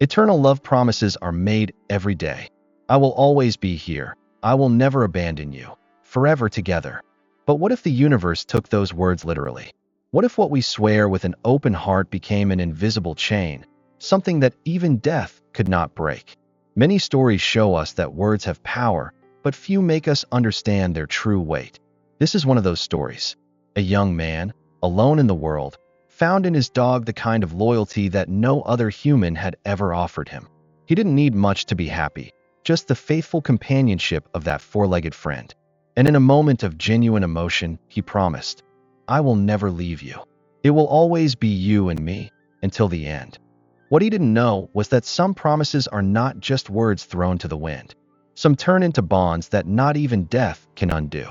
Eternal love promises are made every day. I will always be here. I will never abandon you. Forever together. But what if the universe took those words literally? What if what we swear with an open heart became an invisible chain, something that even death could not break? Many stories show us that words have power, but few make us understand their true weight. This is one of those stories. A young man, alone in the world, found in his dog the kind of loyalty that no other human had ever offered him. He didn't need much to be happy, just the faithful companionship of that four-legged friend. And in a moment of genuine emotion, he promised, "I will never leave you. It will always be you and me, until the end." What he didn't know was that some promises are not just words thrown to the wind. Some turn into bonds that not even death can undo.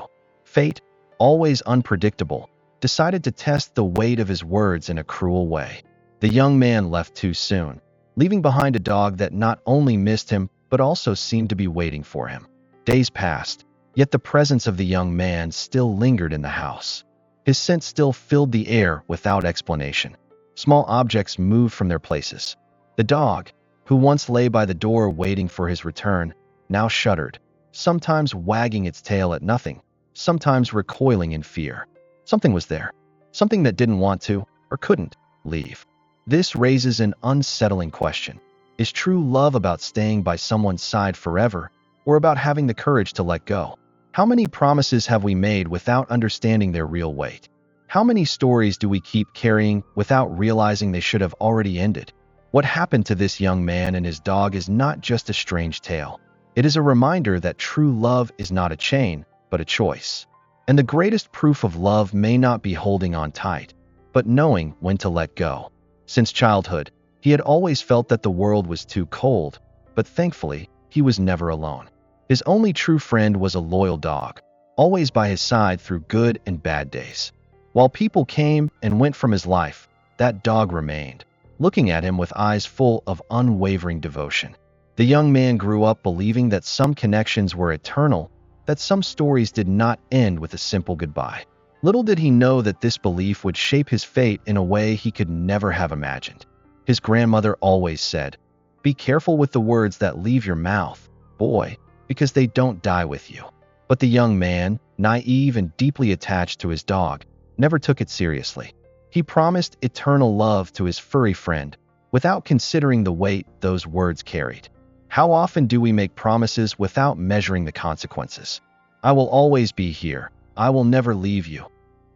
Fate, always unpredictable, decided to test the weight of his words in a cruel way. The young man left too soon, leaving behind a dog that not only missed him but also seemed to be waiting for him. Days passed, yet the presence of the young man still lingered in the house. His scent still filled the air without explanation. Small objects moved from their places. The dog, who once lay by the door waiting for his return, now shuddered, sometimes wagging its tail at nothing, sometimes recoiling in fear. Something was there, something that didn't want to, or couldn't, leave. This raises an unsettling question. Is true love about staying by someone's side forever, or about having the courage to let go? How many promises have we made without understanding their real weight? How many stories do we keep carrying without realizing they should have already ended? What happened to this young man and his dog is not just a strange tale. It is a reminder that true love is not a chain, but a choice. And the greatest proof of love may not be holding on tight, but knowing when to let go. Since childhood, he had always felt that the world was too cold, but thankfully, he was never alone. His only true friend was a loyal dog, always by his side through good and bad days. While people came and went from his life, that dog remained, looking at him with eyes full of unwavering devotion. The young man grew up believing that some connections were eternal, that some stories did not end with a simple goodbye. Little did he know that this belief would shape his fate in a way he could never have imagined. His grandmother always said, "Be careful with the words that leave your mouth, boy, because they don't die with you." But the young man, naive and deeply attached to his dog, never took it seriously. He promised eternal love to his furry friend, without considering the weight those words carried. How often do we make promises without measuring the consequences? "I will always be here. I will never leave you.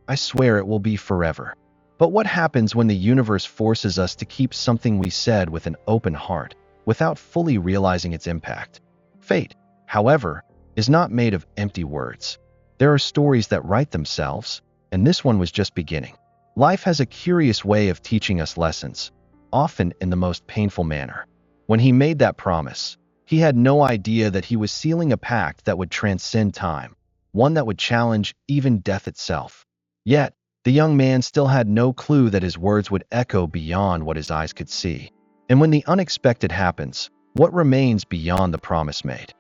I swear it will be forever." But what happens when the universe forces us to keep something we said with an open heart, without fully realizing its impact? Fate, however, is not made of empty words. There are stories that write themselves, and this one was just beginning. Life has a curious way of teaching us lessons, often in the most painful manner. When he made that promise, he had no idea that he was sealing a pact that would transcend time, one that would challenge even death itself. Yet, the young man still had no clue that his words would echo beyond what his eyes could see. And when the unexpected happens, what remains beyond the promise made?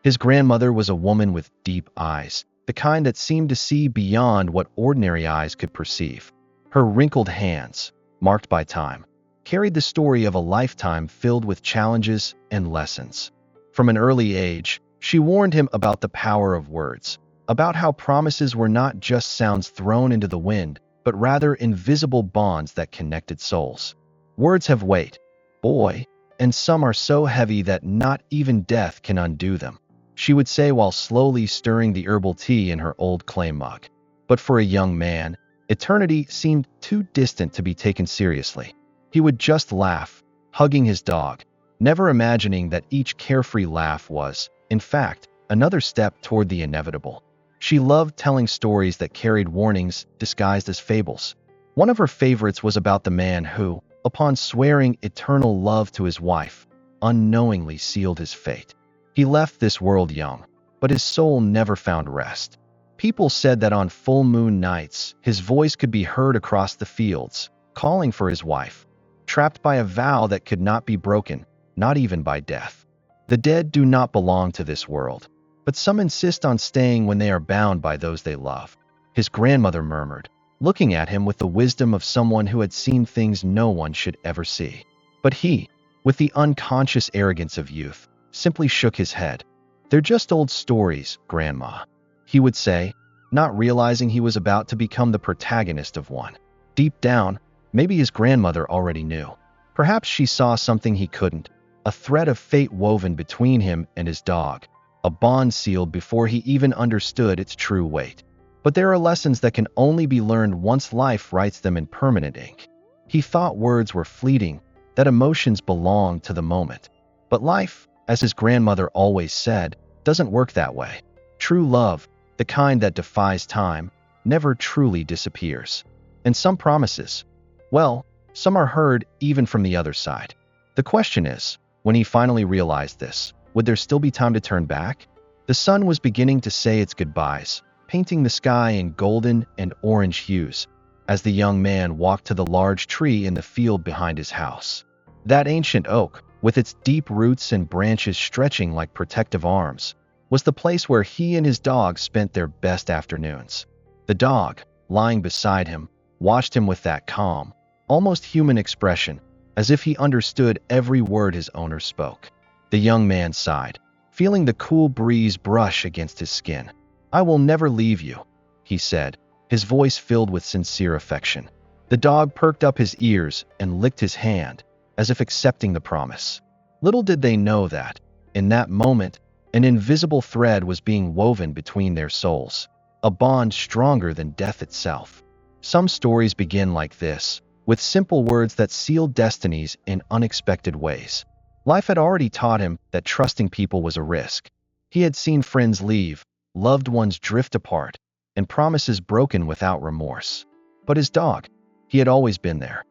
His grandmother was a woman with deep eyes, the kind that seemed to see beyond what ordinary eyes could perceive. Her wrinkled hands, marked by time, carried the story of a lifetime filled with challenges and lessons. From an early age, she warned him about the power of words, about how promises were not just sounds thrown into the wind, but rather invisible bonds that connected souls. Words have weight, boy, and some are so heavy that not even death can undo them, she would say while slowly stirring the herbal tea in her old clay mug. But for a young man, eternity seemed too distant to be taken seriously. He would just laugh, hugging his dog, never imagining that each carefree laugh was, in fact, another step toward the inevitable. She loved telling stories that carried warnings disguised as fables. One of her favorites was about the man who, upon swearing eternal love to his wife, unknowingly sealed his fate. He left this world young, but his soul never found rest. People said that on full moon nights, his voice could be heard across the fields, calling for his wife, trapped by a vow that could not be broken, not even by death. The dead do not belong to this world, but some insist on staying when they are bound by those they love, his grandmother murmured, looking at him with the wisdom of someone who had seen things no one should ever see. But he, with the unconscious arrogance of youth, simply shook his head. "They're just old stories, Grandma," he would say, not realizing he was about to become the protagonist of one. Deep down, maybe his grandmother already knew. Perhaps she saw something he couldn't, a thread of fate woven between him and his dog, a bond sealed before he even understood its true weight. But there are lessons that can only be learned once life writes them in permanent ink. He thought words were fleeting, that emotions belonged to the moment. But life, as his grandmother always said, doesn't work that way. True love, the kind that defies time, never truly disappears. And some promises, well, some are heard even from the other side. The question is, when he finally realized this, would there still be time to turn back? The sun was beginning to say its goodbyes, painting the sky in golden and orange hues, as the young man walked to the large tree in the field behind his house. That ancient oak, with its deep roots and branches stretching like protective arms, was the place where he and his dog spent their best afternoons. The dog, lying beside him, watched him with that calm, almost human expression, as if he understood every word his owner spoke. The young man sighed, feeling the cool breeze brush against his skin. "I will never leave you," he said, his voice filled with sincere affection. The dog perked up his ears and licked his hand, as if accepting the promise. Little did they know that, in that moment, an invisible thread was being woven between their souls, a bond stronger than death itself. Some stories begin like this, with simple words that seal destinies in unexpected ways. Life had already taught him that trusting people was a risk. He had seen friends leave, loved ones drift apart, and promises broken without remorse. But his dog, he had always been there.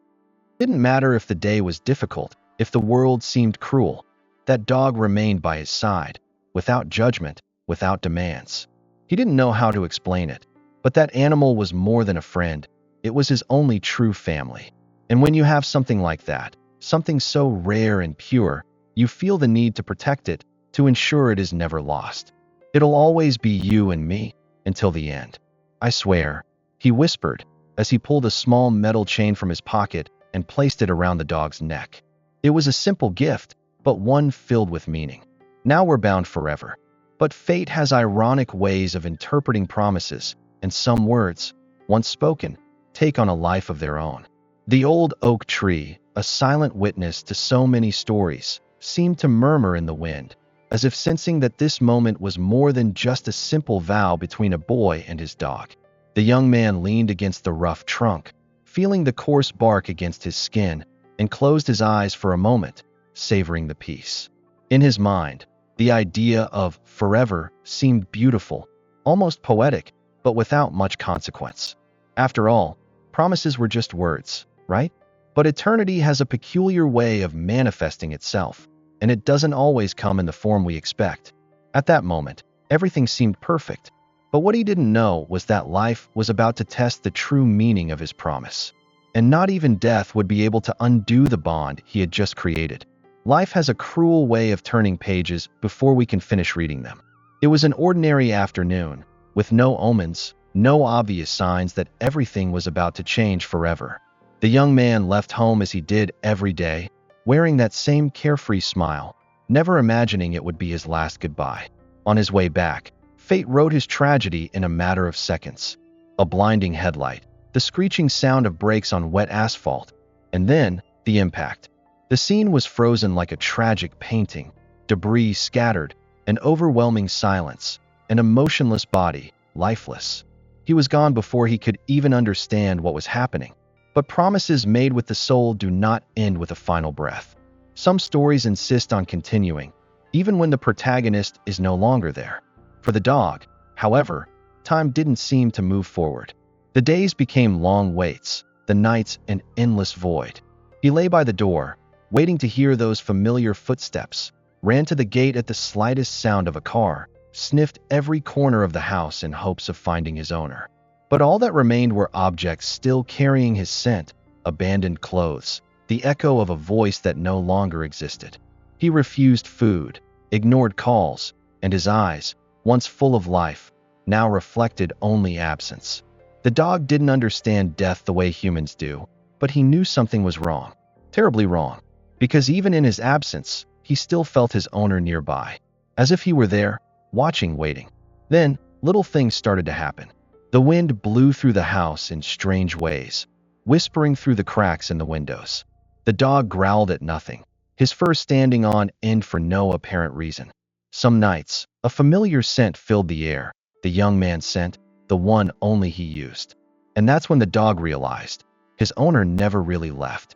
It didn't matter if the day was difficult, if the world seemed cruel. That dog remained by his side, without judgment, without demands. He didn't know how to explain it, but that animal was more than a friend. It was his only true family. And when you have something like that, something so rare and pure, you feel the need to protect it, to ensure it is never lost. "It'll always be you and me, until the end. I swear," he whispered, as he pulled a small metal chain from his pocket and placed it around the dog's neck. It was a simple gift, but one filled with meaning. Now we're bound forever. But fate has ironic ways of interpreting promises, and some words, once spoken, take on a life of their own. The old oak tree, a silent witness to so many stories, seemed to murmur in the wind, as if sensing that this moment was more than just a simple vow between a boy and his dog. The young man leaned against the rough trunk, feeling the coarse bark against his skin, and closed his eyes for a moment, savoring the peace. In his mind, the idea of forever seemed beautiful, almost poetic, but without much consequence. After all, promises were just words, right? But eternity has a peculiar way of manifesting itself, and it doesn't always come in the form we expect. At that moment, everything seemed perfect, but what he didn't know was that life was about to test the true meaning of his promise. And not even death would be able to undo the bond he had just created. Life has a cruel way of turning pages before we can finish reading them. It was an ordinary afternoon, with no omens, no obvious signs that everything was about to change forever. The young man left home as he did every day, wearing that same carefree smile, never imagining it would be his last goodbye. On his way back, fate wrote his tragedy in a matter of seconds. A blinding headlight, the screeching sound of brakes on wet asphalt, and then the impact. The scene was frozen like a tragic painting, debris scattered, an overwhelming silence, an emotionless body, lifeless. He was gone before he could even understand what was happening. But promises made with the soul do not end with a final breath. Some stories insist on continuing, even when the protagonist is no longer there. For the dog, however, time didn't seem to move forward. The days became long waits, the nights an endless void. He lay by the door, waiting to hear those familiar footsteps, ran to the gate at the slightest sound of a car, sniffed every corner of the house in hopes of finding his owner. But all that remained were objects still carrying his scent, abandoned clothes, the echo of a voice that no longer existed. He refused food, ignored calls, and his eyes, once full of life, now reflected only absence. The dog didn't understand death the way humans do, but he knew something was wrong, terribly wrong. because even in his absence, he still felt his owner nearby, as if he were there, watching, waiting. Then, little things started to happen. The wind blew through the house in strange ways, whispering through the cracks in the windows. The dog growled at nothing, his fur standing on end for no apparent reason. Some nights, a familiar scent filled the air, the young man's scent, the one only he used. And that's when the dog realized his owner never really left.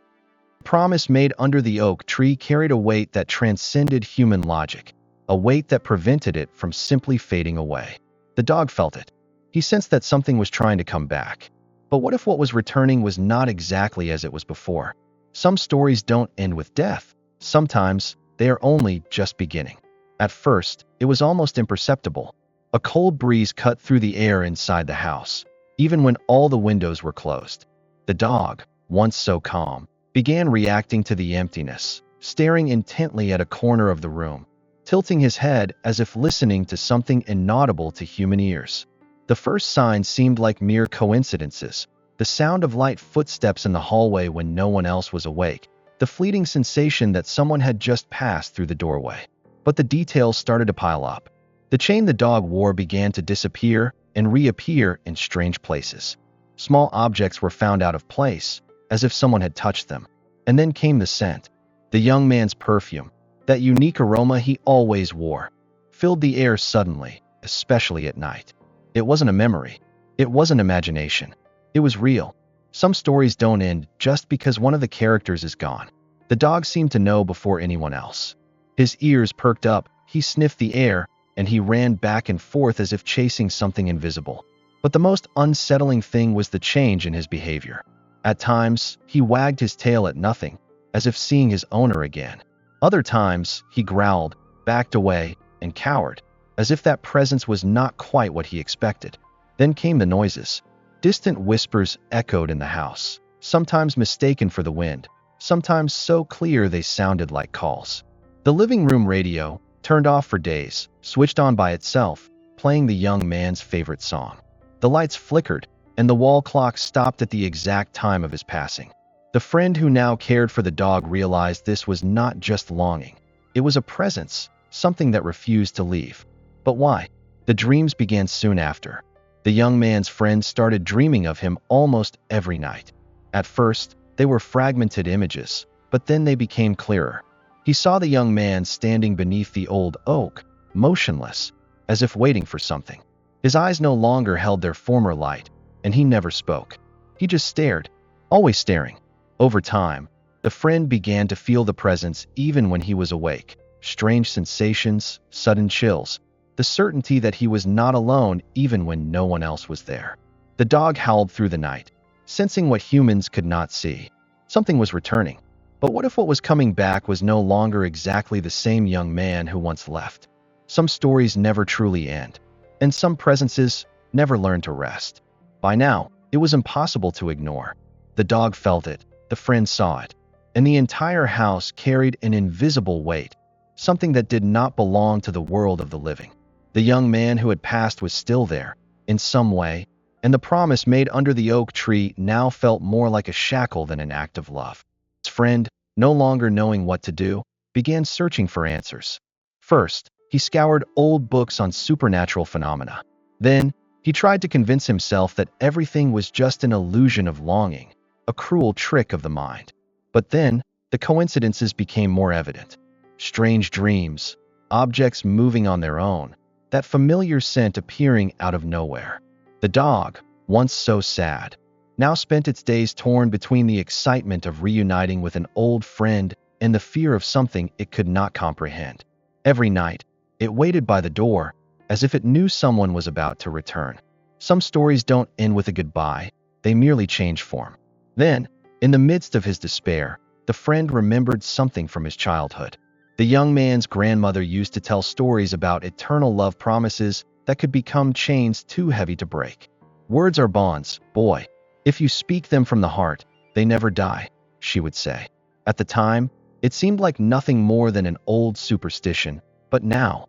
The promise made under the oak tree carried a weight that transcended human logic, a weight that prevented it from simply fading away. The dog felt it. He sensed that something was trying to come back. But what if what was returning was not exactly as it was before? Some stories don't end with death. Sometimes they are only just beginning. At first, it was almost imperceptible. A cold breeze cut through the air inside the house, even when all the windows were closed. The dog, once so calm, began reacting to the emptiness, staring intently at a corner of the room, tilting his head as if listening to something inaudible to human ears. The first signs seemed like mere coincidences: the sound of light footsteps in the hallway when no one else was awake, the fleeting sensation that someone had just passed through the doorway. But the details started to pile up. The chain the dog wore began to disappear and reappear in strange places. Small objects were found out of place, as if someone had touched them. And then came the scent. The young man's perfume, that unique aroma he always wore, filled the air suddenly, especially at night. It wasn't a memory. It wasn't imagination. It was real. Some stories don't end just because one of the characters is gone. The dog seemed to know before anyone else. His ears perked up, he sniffed the air, and he ran back and forth as if chasing something invisible. But the most unsettling thing was the change in his behavior. At times, he wagged his tail at nothing, as if seeing his owner again. Other times, he growled, backed away, and cowered, as if that presence was not quite what he expected. Then came the noises. Distant whispers echoed in the house, sometimes mistaken for the wind, sometimes so clear they sounded like calls. The living room radio, turned off for days, switched on by itself, playing the young man's favorite song. The lights flickered, and the wall clock stopped at the exact time of his passing. The friend who now cared for the dog realized this was not just longing. It was a presence, something that refused to leave. But why? The dreams began soon after. The young man's friends started dreaming of him almost every night. At first, they were fragmented images, but then they became clearer. He saw the young man standing beneath the old oak, motionless, as if waiting for something. His eyes no longer held their former light, and he never spoke. He just stared, always staring. Over time, the friend began to feel the presence even when he was awake. Strange sensations, sudden chills, the certainty that he was not alone even when no one else was there. The dog howled through the night, sensing what humans could not see. Something was returning. But what if what was coming back was no longer exactly the same young man who once left? Some stories never truly end, and some presences never learn to rest. By now, it was impossible to ignore. The dog felt it, the friend saw it, and the entire house carried an invisible weight, something that did not belong to the world of the living. The young man who had passed was still there, in some way, and the promise made under the oak tree now felt more like a shackle than an act of love. His friend, no longer knowing what to do, began searching for answers. First, he scoured old books on supernatural phenomena. Then, he tried to convince himself that everything was just an illusion of longing, a cruel trick of the mind. But then, the coincidences became more evident. Strange dreams, objects moving on their own, that familiar scent appearing out of nowhere. The dog, once so sad, now spent its days torn between the excitement of reuniting with an old friend and the fear of something it could not comprehend. Every night, it waited by the door, as if it knew someone was about to return. Some stories don't end with a goodbye, they merely change form. Then, in the midst of his despair, the friend remembered something from his childhood. The young man's grandmother used to tell stories about eternal love promises that could become chains too heavy to break. Words are bonds, boy. If you speak them from the heart, they never die, she would say. At the time, it seemed like nothing more than an old superstition, but now,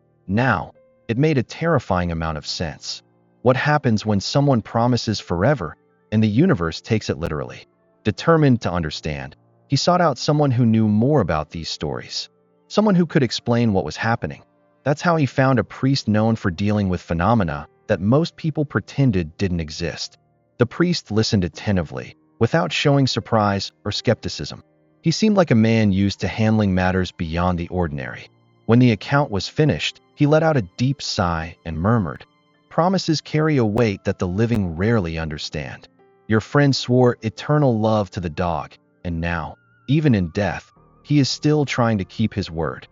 it made a terrifying amount of sense. What happens when someone promises forever, and the universe takes it literally? Determined to understand, He sought out someone who knew more about these stories, someone who could explain what was happening. That's how he found a priest known for dealing with phenomena that most people pretended didn't exist. The priest listened attentively, without showing surprise or skepticism. He seemed like a man used to handling matters beyond the ordinary. When the account was finished, he let out a deep sigh and murmured, "Promises carry a weight that the living rarely understand. Your friend swore eternal love to the dog, and now, even in death, he is still trying to keep his word."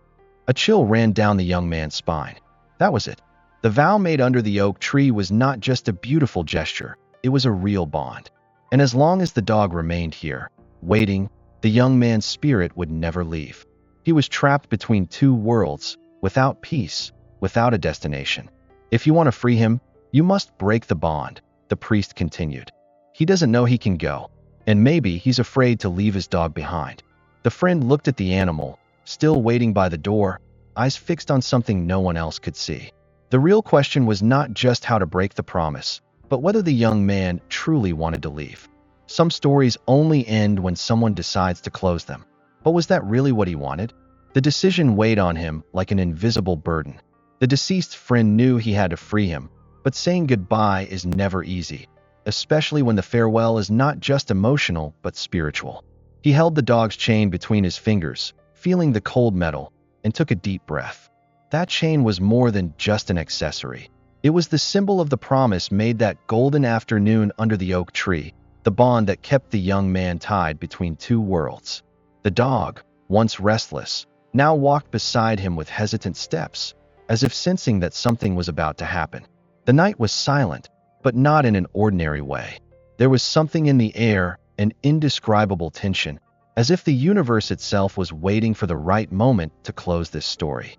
A chill ran down the young man's spine. That was it. The vow made under the oak tree was not just a beautiful gesture, it was a real bond. And as long as the dog remained here, waiting, the young man's spirit would never leave. He was trapped between two worlds, without peace, without a destination. "If you want to free him, you must break the bond," the priest continued. "He doesn't know he can go, and maybe he's afraid to leave his dog behind." The friend looked at the animal, still waiting by the door, eyes fixed on something no one else could see. The real question was not just how to break the promise, but whether the young man truly wanted to leave. Some stories only end when someone decides to close them. But was that really what he wanted? The decision weighed on him like an invisible burden. The deceased friend knew he had to free him, but saying goodbye is never easy, especially when the farewell is not just emotional but spiritual. He held the dog's chain between his fingers, feeling the cold metal, and took a deep breath. That chain was more than just an accessory. It was the symbol of the promise made that golden afternoon under the oak tree, the bond that kept the young man tied between two worlds. The dog, once restless, now walked beside him with hesitant steps, as if sensing that something was about to happen. The night was silent, but not in an ordinary way. There was something in the air, an indescribable tension, as if the universe itself was waiting for the right moment to close this story.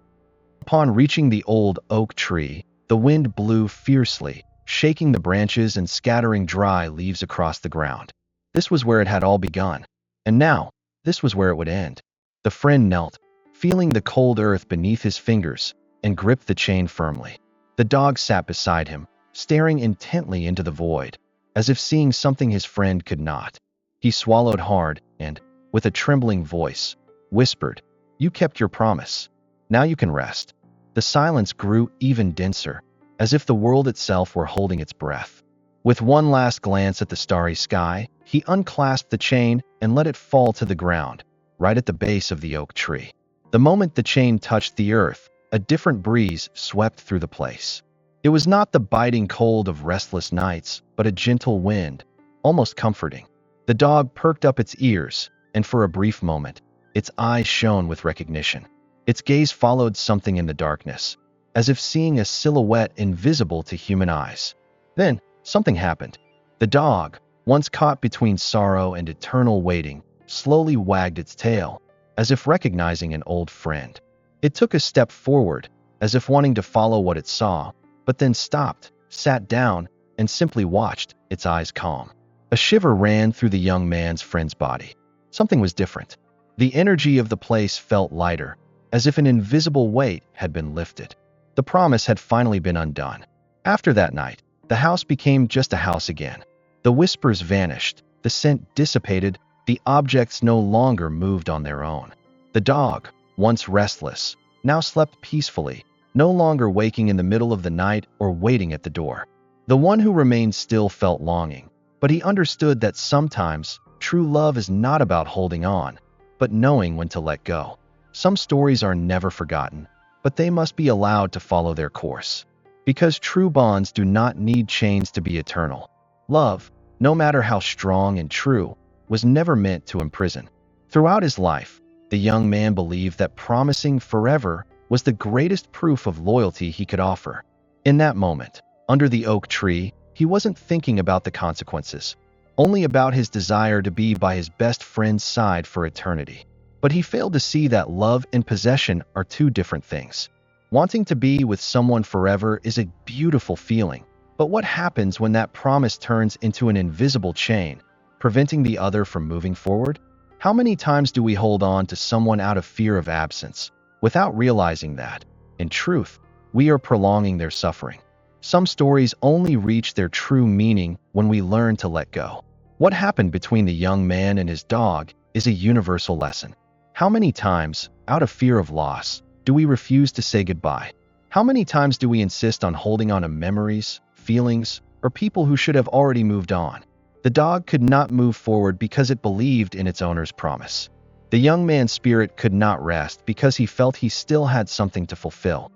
Upon reaching the old oak tree, the wind blew fiercely, shaking the branches and scattering dry leaves across the ground. This was where it had all begun. And now, this was where it would end. The friend knelt, feeling the cold earth beneath his fingers, and gripped the chain firmly. The dog sat beside him, staring intently into the void, as if seeing something his friend could not. He swallowed hard and, with a trembling voice, whispered, "You kept your promise. Now you can rest." The silence grew even denser, as if the world itself were holding its breath. With one last glance at the starry sky, he unclasped the chain and let it fall to the ground, right at the base of the oak tree. The moment the chain touched the earth, a different breeze swept through the place. It was not the biting cold of restless nights, but a gentle wind, almost comforting. The dog perked up its ears, and for a brief moment, its eyes shone with recognition. Its gaze followed something in the darkness, as if seeing a silhouette invisible to human eyes. Then, something happened. The dog, once caught between sorrow and eternal waiting, slowly wagged its tail, as if recognizing an old friend. It took a step forward, as if wanting to follow what it saw, but then stopped, sat down, and simply watched, its eyes calm. A shiver ran through the young man's friend's body. Something was different. The energy of the place felt lighter, as if an invisible weight had been lifted. The promise had finally been undone. After that night, the house became just a house again. The whispers vanished, the scent dissipated, the objects no longer moved on their own. The dog, once restless, now slept peacefully, no longer waking in the middle of the night or waiting at the door. The one who remained still felt longing, but he understood that sometimes true love is not about holding on, but knowing when to let go. Some stories are never forgotten, but they must be allowed to follow their course. Because true bonds do not need chains to be eternal. Love, no matter how strong and true, was never meant to imprison. Throughout his life, the young man believed that promising forever was the greatest proof of loyalty he could offer. In that moment, under the oak tree, he wasn't thinking about the consequences, only about his desire to be by his best friend's side for eternity. But he failed to see that love and possession are two different things. Wanting to be with someone forever is a beautiful feeling, but what happens when that promise turns into an invisible chain, preventing the other from moving forward? How many times do we hold on to someone out of fear of absence, without realizing that, in truth, we are prolonging their suffering? Some stories only reach their true meaning when we learn to let go. What happened between the young man and his dog is a universal lesson. How many times, out of fear of loss, do we refuse to say goodbye? How many times do we insist on holding on to memories, feelings, or people who should have already moved on? The dog could not move forward because it believed in its owner's promise. The young man's spirit could not rest because he felt he still had something to fulfill.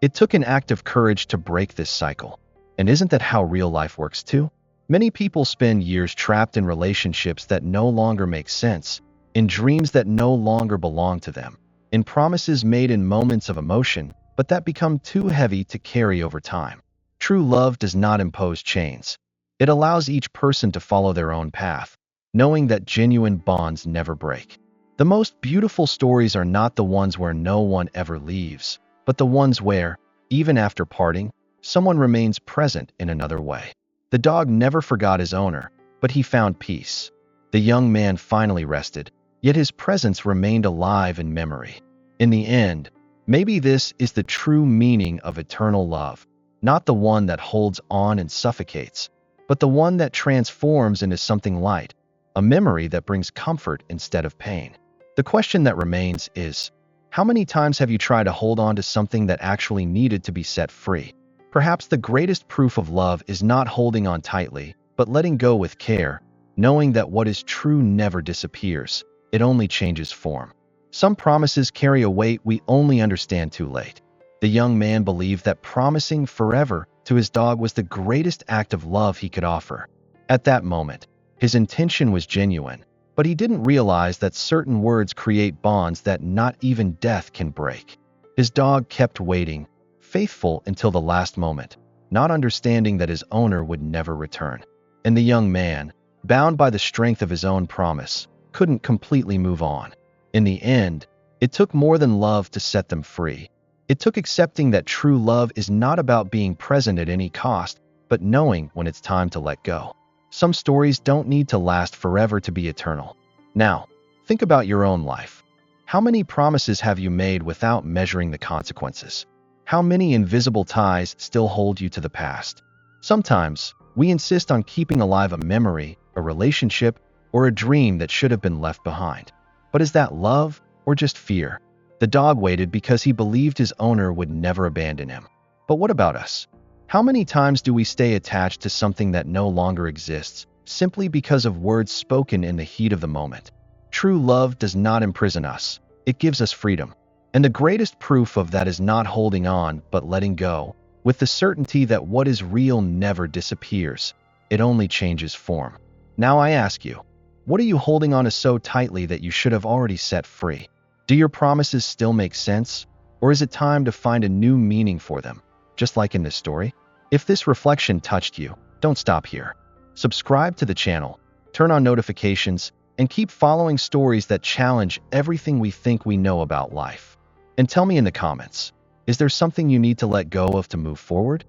It took an act of courage to break this cycle. And isn't that how real life works too? Many people spend years trapped in relationships that no longer make sense, in dreams that no longer belong to them, in promises made in moments of emotion, but that become too heavy to carry over time. True love does not impose chains. It allows each person to follow their own path, knowing that genuine bonds never break. The most beautiful stories are not the ones where no one ever leaves, but the ones where, even after parting, someone remains present in another way. The dog never forgot his owner, but he found peace. The young man finally rested, yet his presence remained alive in memory. In the end, maybe this is the true meaning of eternal love, not the one that holds on and suffocates, but the one that transforms into something light, a memory that brings comfort instead of pain. The question that remains is, how many times have you tried to hold on to something that actually needed to be set free? Perhaps the greatest proof of love is not holding on tightly, but letting go with care, knowing that what is true never disappears, it only changes form. Some promises carry a weight we only understand too late. The young man believed that promising forever to his dog was the greatest act of love he could offer. At that moment, his intention was genuine, but he didn't realize that certain words create bonds that not even death can break. His dog kept waiting, faithful until the last moment, not understanding that his owner would never return. And the young man, bound by the strength of his own promise, couldn't completely move on. In the end, it took more than love to set them free. It took accepting that true love is not about being present at any cost, but knowing when it's time to let go. Some stories don't need to last forever to be eternal. Now, think about your own life. How many promises have you made without measuring the consequences? How many invisible ties still hold you to the past? Sometimes, we insist on keeping alive a memory, a relationship, or a dream that should have been left behind. But is that love or just fear? The dog waited because he believed his owner would never abandon him. But what about us? How many times do we stay attached to something that no longer exists, simply because of words spoken in the heat of the moment? True love does not imprison us. It gives us freedom. And the greatest proof of that is not holding on, but letting go, with the certainty that what is real never disappears. It only changes form. Now I ask you, what are you holding on to so tightly that you should have already set free? Do your promises still make sense? Or is it time to find a new meaning for them, just like in this story? If this reflection touched you, don't stop here. Subscribe to the channel, turn on notifications, and keep following stories that challenge everything we think we know about life. And tell me in the comments, is there something you need to let go of to move forward?